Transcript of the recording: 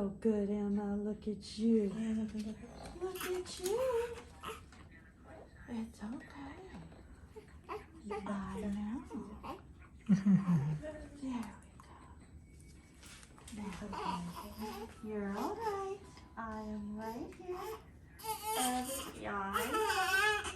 so good, Emma. Look at you. Look at you. It's okay. I know. There we go. Now, you're all right. I am right here. Every eye.